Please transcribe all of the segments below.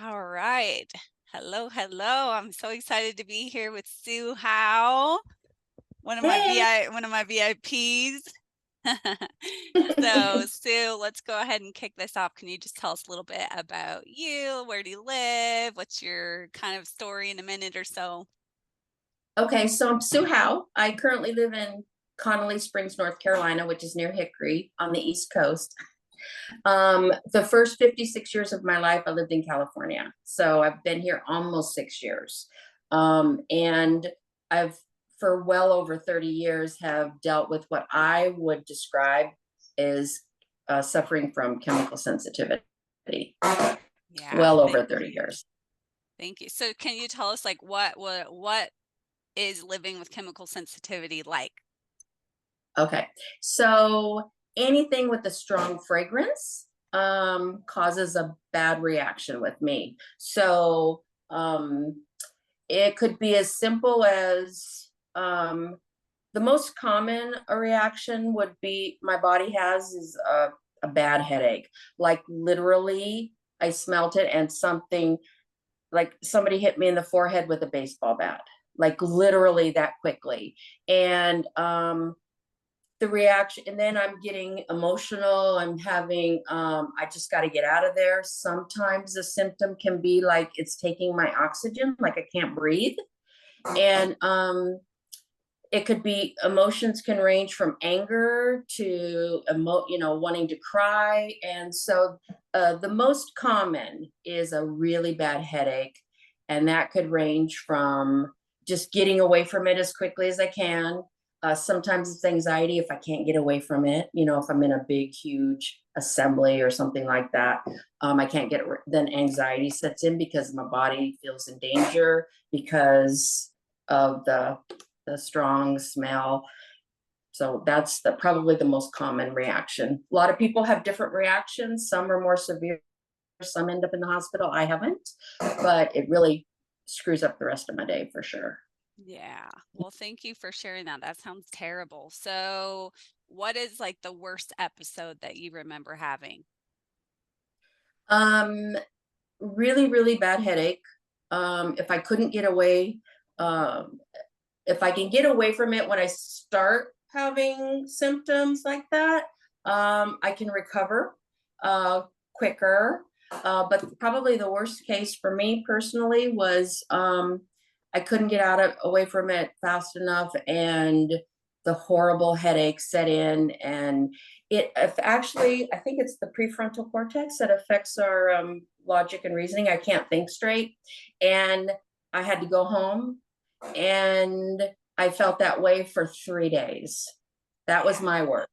All right. Hello, hello. I'm so excited to be here with Sue Howe, Hey. One of my VIPs. So, Sue, let's go ahead and kick this off. Can you just tell us a little bit about you? Where do you live? What's your kind of story in a minute or so? Okay, so I'm Sue Howe. I currently live in Connolly Springs, North Carolina, which is near Hickory on the East Coast. The first 56 years of my life, I lived in California. So I've been here almost 6 years. And I've, for well over 30 years, have dealt with what I would describe as suffering from chemical sensitivity. Yeah, Well over 30 years. thank you. So, can you tell us like what is living with chemical sensitivity like? Okay. So anything with a strong fragrance causes a bad reaction with me. So it could be as simple as the most common reaction would be my body has is a bad headache. Like literally, I smelt it and something like somebody hit me in the forehead with a baseball bat, like literally that quickly. And the reaction, and then I'm getting emotional. I'm having I just got to get out of there. Sometimes the symptom can be like it's taking my oxygen, like I can't breathe. And it could be emotions can range from anger to wanting to cry. And so the most common is a really bad headache, and that could range from just getting away from it as quickly as I can. Sometimes it's anxiety if I can't get away from it. If I'm in a big, huge assembly or something like that, I can't get it. Then anxiety sets in because my body feels in danger because of the strong smell. So that's probably the most common reaction. A lot of people have different reactions. Some are more severe. Some end up in the hospital. I haven't, but it really screws up the rest of my day for sure. Yeah. Well, thank you for sharing that. That sounds terrible. So, what is like the worst episode that you remember having? Um, Really, really bad headache. If I couldn't get away, um, if I can get away from it when I start having symptoms like that, I can recover uh, quicker. But probably the worst case for me personally was I couldn't get away from it fast enough, and the horrible headache set in. And if actually, I think it's the prefrontal cortex that affects our logic and reasoning. I can't think straight, and I had to go home, and I felt that way for 3 days. That was Yeah. my work.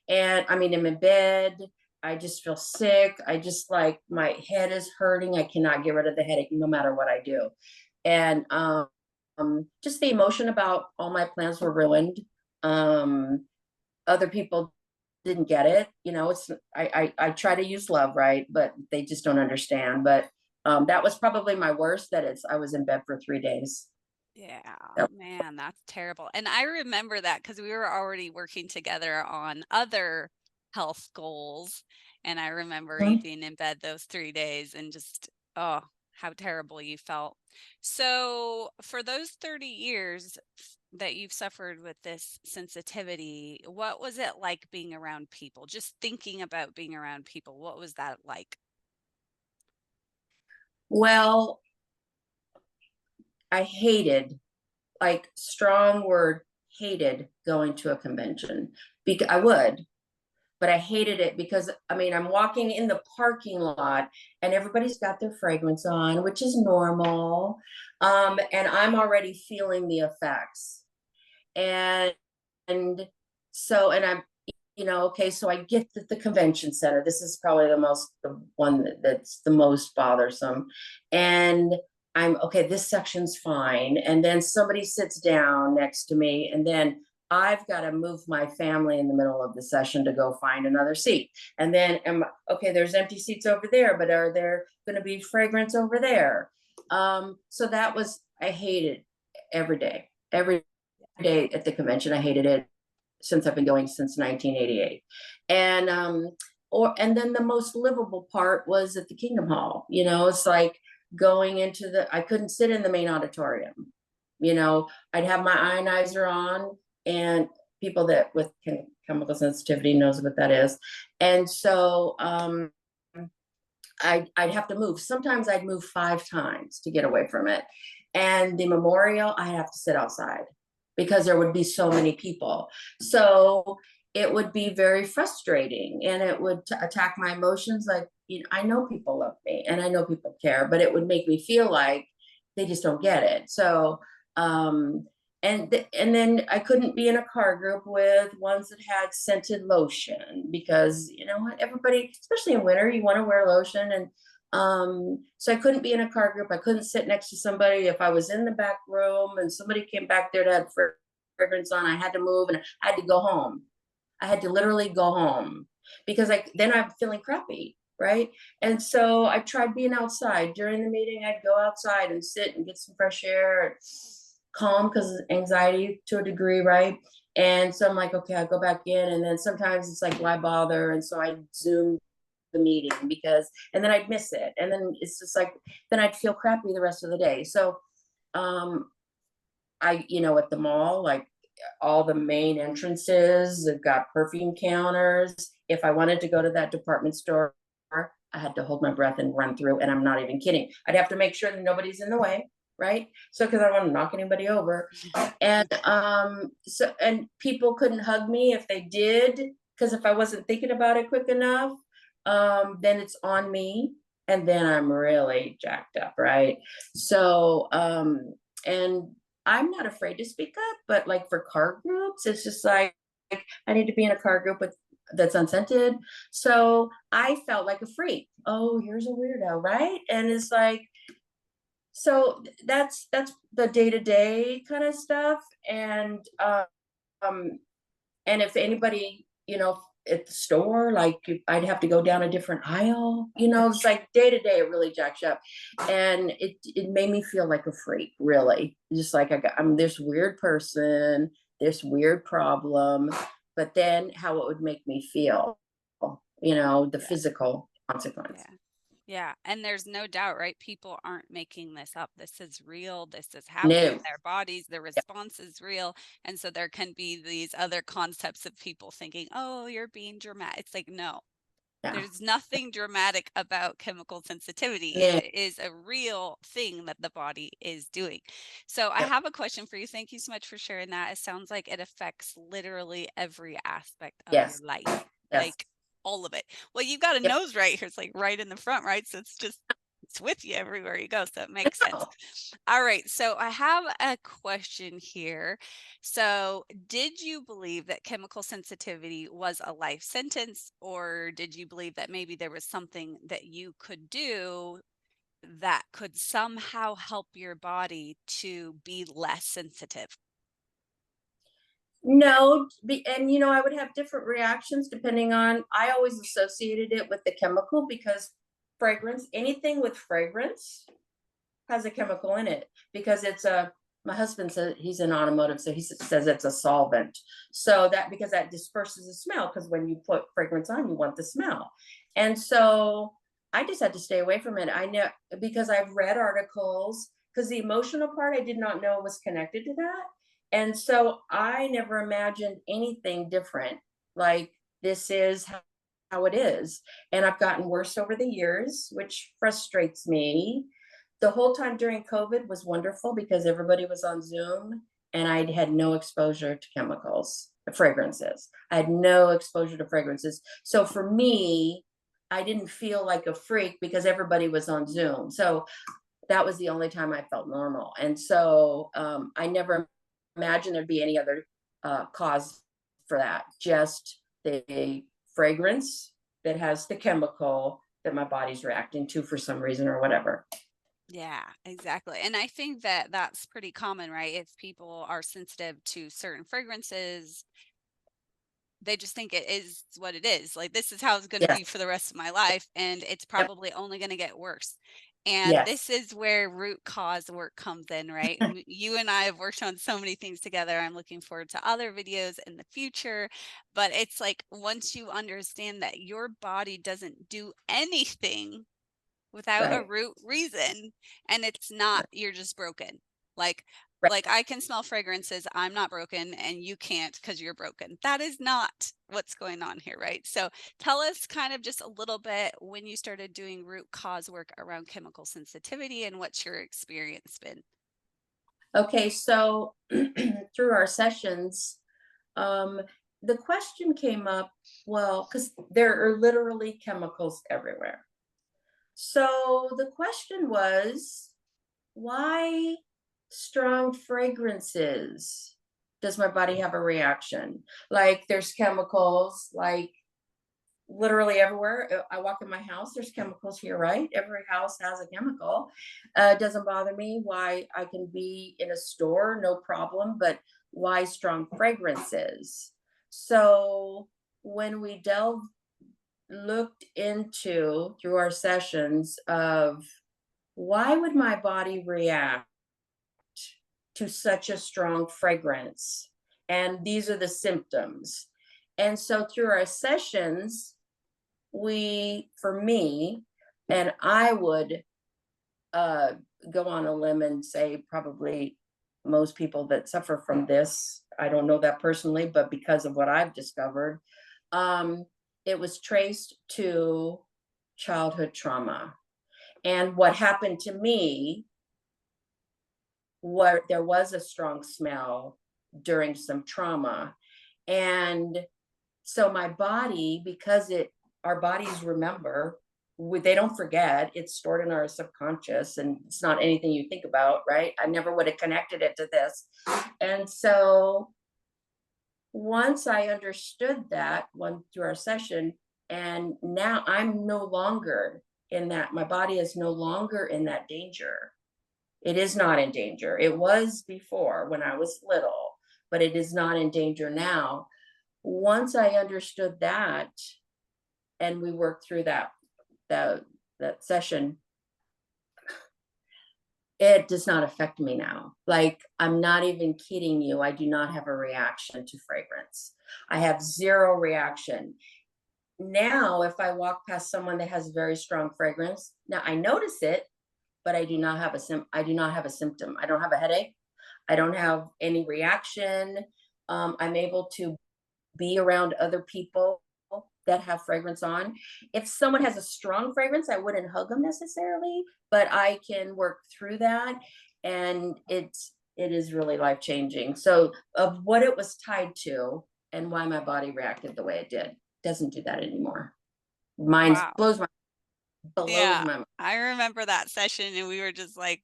And I mean, I'm in bed. I just feel sick. I just like my head is hurting. I cannot get rid of the headache no matter what I do. And just the emotion about all my plans were ruined. Um, Other people didn't get it. It's I try to use love, right? But they just don't understand. But that was probably my worst. I was in bed for 3 days. Yeah, Yep. man, that's terrible. And I remember that because we were already working together on other health goals. And I remember you Mhm. being in bed those 3 days and just, oh, how terrible you felt. So, for those 30 years that you've suffered with this sensitivity, what was it like being around people? Just thinking about being around people, what was that like? Well, I hated, like strong word, hated going to a convention. Because I would, but I hated it because I mean I'm walking in the parking lot and everybody's got their fragrance on, which is normal. And I'm already feeling the effects. And and and I'm okay, so I get that the convention center, this is probably the one that's the most bothersome. And I'm okay, this section's fine. And then somebody sits down next to me, and then I've got to move my family in the middle of the session to go find another seat. And then okay, there's empty seats over there, but are there going to be fragrance over there? So that was, I hated every day. Every day at the convention. I hated it since I've been going since 1988. And and then the most livable part was at the Kingdom Hall. It's like going into I couldn't sit in the main auditorium. I'd have my ionizer on, and people that with chemical sensitivity knows what that is. And so I'd have to move. Sometimes I'd move 5 times to get away from it. And the memorial, I have to sit outside because there would be so many people. So it would be very frustrating, and it would attack my emotions. Like, I know people love me and I know people care, but it would make me feel like they just don't get it. So, and then I couldn't be in a car group with ones that had scented lotion, because you know what, everybody, especially in winter, you want to wear lotion. And so I couldn't be in a car group. I couldn't sit next to somebody. If I was in the back room and somebody came back there to have fragrance on, I had to move and I had to go home. I had to literally go home because then I'm feeling crappy, right? And so I tried being outside during the meeting. I'd go outside and sit and get some fresh air and calm, because anxiety to a degree, right? And so I'm like, okay, I go back in, and then sometimes it's like, why bother? And so I Zoom the meeting, and then I'd miss it, and then it's just like, then I'd feel crappy the rest of the day. So at the mall, like, all the main entrances have got perfume counters. If I wanted to go to that department store, I had to hold my breath and run through, and I'm not even kidding. I'd have to make sure that nobody's in the way, right? So, because I don't want to knock anybody over. And people couldn't hug me if they did, because if I wasn't thinking about it quick enough, then it's on me, and then I'm really jacked up, right? So, and I'm not afraid to speak up, but like for car groups, it's just like I need to be in a car group that's unscented. So I felt like a freak. Oh, here's a weirdo, right? And it's like, so that's the day-to-day kind of stuff. And if anybody, at the store, like, I'd have to go down a different aisle, it's like day to day, it really jacks you up. And it made me feel like a freak, really. Just like I'm this weird person, this weird problem, but then how it would make me feel, the Yeah. physical consequence. Yeah. Yeah. And there's no doubt, right? People aren't making this up. This is real. This is happening in No. their bodies. The Yeah. response is real. And so there can be these other concepts of people thinking, oh, you're being dramatic. It's like, no, Yeah. there's nothing dramatic about chemical sensitivity. No. It is a real thing that the body is doing. So I Yeah. have a question for you. Thank you so much for sharing that. It sounds like it affects literally every aspect of your Yes. life, Yes. like all of it. Well, you've got a Yep. nose right here. It's like right in the front, right? So it's with you everywhere you go. So it makes sense. Oh. All right. So I have a question here. So, did you believe that chemical sensitivity was a life sentence, or did you believe that maybe there was something that you could do that could somehow help your body to be less sensitive? No, and I would have different reactions depending on. I always associated it with the chemical, because fragrance, anything with fragrance has a chemical in it, because my husband says he's in automotive, so he says it's a solvent. So because that disperses the smell, because when you put fragrance on, you want the smell. And so I just had to stay away from it. I know, because I've read articles, because the emotional part I did not know was connected to that. And so I never imagined anything different. Like, this is how it is. And I've gotten worse over the years, which frustrates me. The whole time during COVID was wonderful because everybody was on Zoom, and I had no exposure to fragrances. I had no exposure to fragrances. So for me, I didn't feel like a freak because everybody was on Zoom. So that was the only time I felt normal. And so I never imagined there'd be any other cause for that. Just the fragrance that has the chemical that my body's reacting to for some reason or whatever. Yeah, exactly. And I think that that's pretty common, right? If people are sensitive to certain fragrances, they just think it is what it is. Like, this is how it's going to Yes. be for the rest of my life, and it's Yep. probably only going to get worse. And Yes. this is where root cause work comes in, right? You and I have worked on so many things together. I'm looking forward to other videos in the future. But it's like once you understand that your body doesn't do anything without a Right. root reason, and it's not you're just broken. Like Right. like I can smell fragrances, I'm not broken, and you can't because you're broken. That is not what's going on here, right? So tell us kind of just a little bit when you started doing root cause work around chemical sensitivity and what's your experience been. Okay. So through our sessions, um, the question came up, well, because there are literally chemicals everywhere. So the question was, why strong fragrances? Does my body have a reaction? Like there's chemicals like literally everywhere. I walk in my house, there's chemicals here, right? Every house has a chemical. It doesn't bother me why I can be in a store, no problem, but why strong fragrances? So when we looked into through our sessions of why would my body react to such a strong fragrance? And these are the symptoms. And so through our sessions, for me, and I would uh, go on a limb and say probably most people that suffer from this, I don't know that personally, but because of what I've discovered, um, it was traced to childhood trauma. And what happened to me, where there was a strong smell during some trauma. And so my body, because our bodies remember, they don't forget, it's stored in our subconscious and it's not anything you think about, right? I never would have connected it to this. And so once I understood that one through our session, and now I'm no longer in that, my body is no longer in that danger. It is not in danger. It was before when I was little, but it is not in danger now. Once I understood that and we worked through that that session, it does not affect me now. Like I'm not even kidding you. I do not have a reaction to fragrance. I have zero reaction. Now, if I walk past someone that has very strong fragrance, now I notice it, but I do not have I do not have a symptom. I don't have a headache. I don't have any reaction. I'm able to be around other people that have fragrance on. If someone has a strong fragrance, I wouldn't hug them necessarily, but I can work through that. And it is really life changing. So of what it was tied to and why my body reacted the way it did, doesn't do that anymore. Mine Wow. blows Yeah. my mind. I remember that session and we were just like,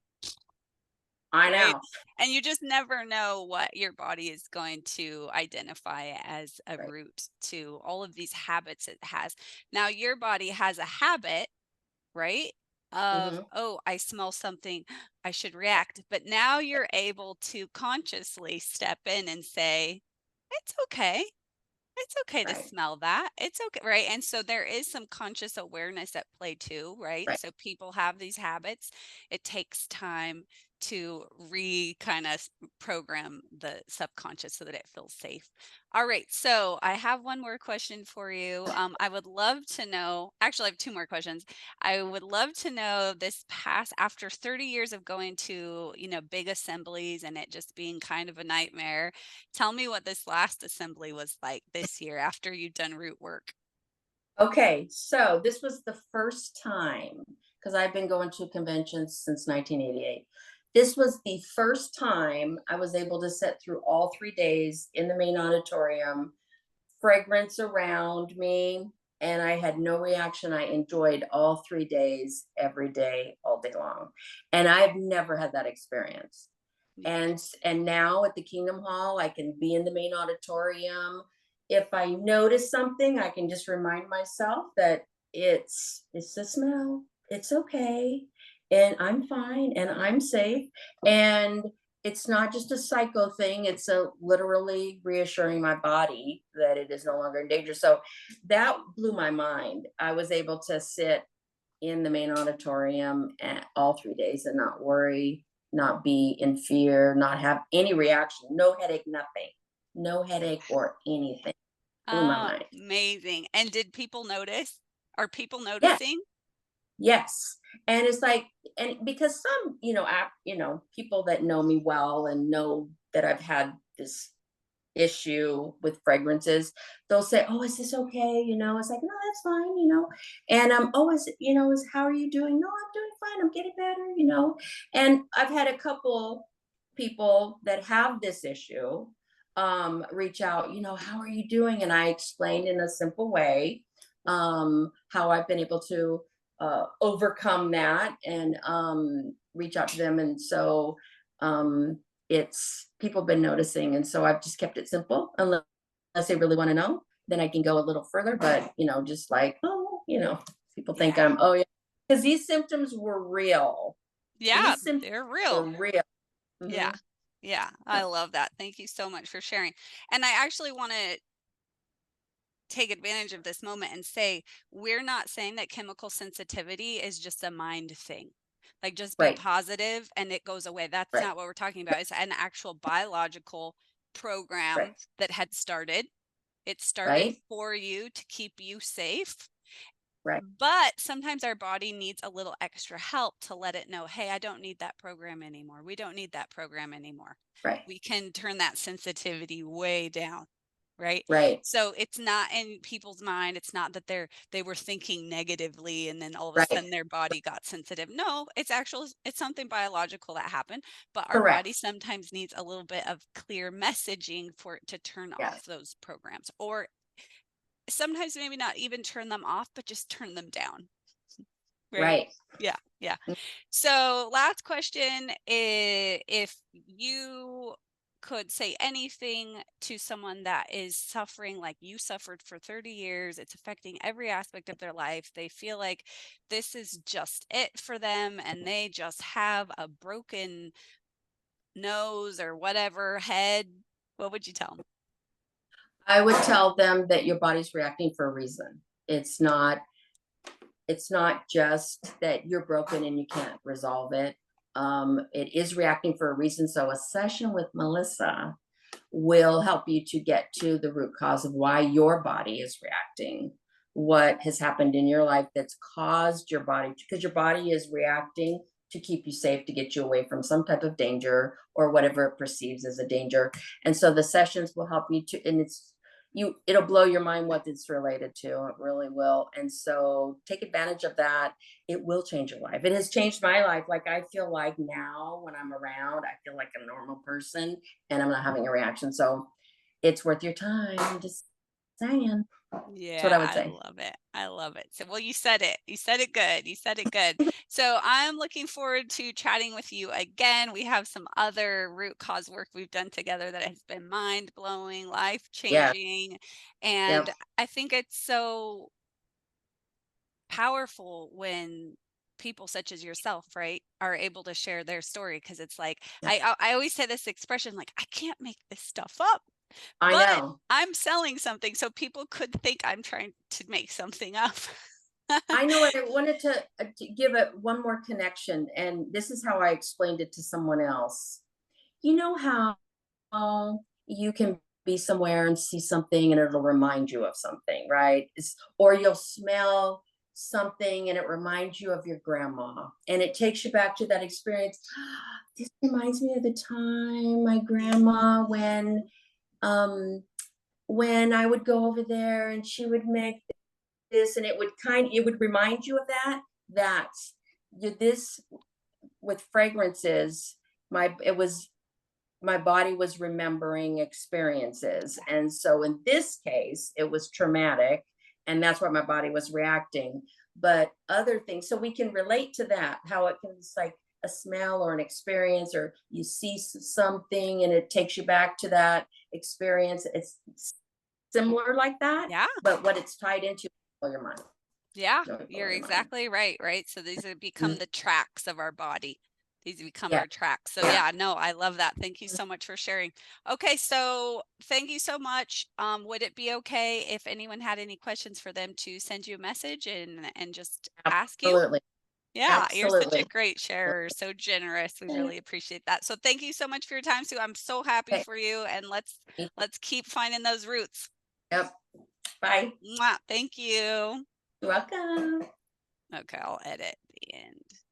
I right? know. And you just never know what your body is going to identify as a Right. root to all of these habits it has. Now, your body has a habit, right? Of, Hmm. oh, I smell something, I should react. But now you're able to consciously step in and say, it's okay. It's okay to Right. smell that. It's okay, right? And so there is some conscious awareness at play too, right? Right. So people have these habits. It takes time to kind of program the subconscious so that it feels safe. All right. So I have one more question for you. I would love to know, actually, I have two more questions. I would love to know this past, after 30 years of going to, big assemblies and it just being kind of a nightmare. Tell me what this last assembly was like this year after you've done root work. Okay, so this was the first time because I've been going to conventions since 1988. This was the first time I was able to sit through all 3 days in the main auditorium, fragrance around me, and I had no reaction. I enjoyed all 3 days, every day, all day long. And I've never had that experience. And now at the Kingdom Hall, I can be in the main auditorium. If I notice something, I can just remind myself that it's the smell. It's okay. And I'm fine and I'm safe. And it's not just a psycho thing, it's a literally reassuring my body that it is no longer in danger. So that blew my mind. I was able to sit in the main auditorium at all 3 days and not worry, not be in fear, not have any reaction, no headache, nothing, no headache or anything. Blew my mind. Amazing. And did people notice? Are people Yes, noticing? yes. And it's like, and because some, people that know me well and know that I've had this issue with fragrances, they'll say, "Oh, is this okay?" It's like, "No, that's fine." And "Oh, is how are you doing?" "No, I'm doing fine. I'm getting better." And I've had a couple people that have this issue reach out, "How are you doing?" And I explained in a simple way how I've been able to overcome that and reach out to them. And so um it's people been noticing, and so I've just kept it simple unless they really want to know, then I can go a little further. But just like, oh, people think Yeah. I'm, oh yeah, because these symptoms were real. Yeah, These symptoms they're were real. real. Yeah. Hmm. Yeah, I love that. Thank you so much for sharing. And I actually want to take advantage of this moment and say, we're not saying that chemical sensitivity is just a mind thing. Like just be Right, positive and it goes away. That's right, not what we're talking about. It's an actual biological program right, that had started. It started right, for you to keep you safe. right, But sometimes our body needs a little extra help to let it know, hey, I don't need that program anymore. We don't need that program anymore. right, We can turn that sensitivity way down. Right. right, So it's not in people's mind. It's not that they were thinking negatively and then all of a right. sudden their body got sensitive. No, it's something biological that happened, but our body Correct. sometimes needs a little bit of clear messaging for it to turn Yes. off those programs, or sometimes maybe not even turn them off, but just turn them down. Right. Right. Yeah. Yeah. So, last question, if you could say anything to someone that is suffering like you suffered for 30 years, it's affecting every aspect of their life. They feel like this is just it for them and they just have a broken nose or whatever head. What would you tell them? I would tell them that your body's reacting for a reason. It's not just that you're broken and you can't resolve it. It is reacting for a reason. So a session with Melissa will help you to get to the root cause of why your body is reacting, what has happened in your life that's caused your body, because your body is reacting to keep you safe, to get you away from some type of danger or whatever it perceives as a danger. And so the sessions will help you to, and it'll blow your mind what it's related to. It really will. And so take advantage of that. It will change your life. It has changed my life. Like I feel like now when I'm around, I feel like a normal person and I'm not having a reaction. So it's worth your time. I'm just saying. That's what Yeah, I would I say. love it. I love it. So, well, you said it. You said it good. You said it good. So, I'm looking forward to chatting with you again. We have some other root cause work we've done together that has been mind blowing, life Yeah. changing. And Yep. I think it's so powerful when people such as yourself, right, are able to share their story, because it's like Yep. I always say this expression, like, I can't make this stuff up, I but know. I'm selling something, so people could think I'm trying to make something up. I know. I wanted to give it one more connection. And this is how I explained it to someone else. You know how you can be somewhere and see something and it'll remind you of something, right? Or you'll smell something and it reminds you of your grandma and it takes you back to that experience. This reminds me of the time my grandma um when I would go over there and she would make this, and it would remind you of that. That's this with fragrances. My body was remembering experiences. And so in this case, it was traumatic, and that's why my body was reacting. But other things, so we can relate to that, how it can, it's like a smell or an experience, or you see something and it takes you back to that experience. It's similar like that, Yeah, but what it's tied into, blow your mind. yeah, Really blow you're your mind. exactly right, right? So these have become Mhm. the tracks of our body. He's become Yeah. our track. So yeah, no, I love that. Thank you so much for sharing. Okay, so thank you so much. Would it be okay if anyone had any questions for them to send you a message and just ask you? Absolutely. Yeah, you're such a Absolutely. great sharer, so generous. We really appreciate that. So thank you so much for your time, Sue. I'm so happy Okay. for you, and let's keep finding those roots. Yep. Bye. Mwah. Thank you. You're welcome. Okay, I'll edit the end.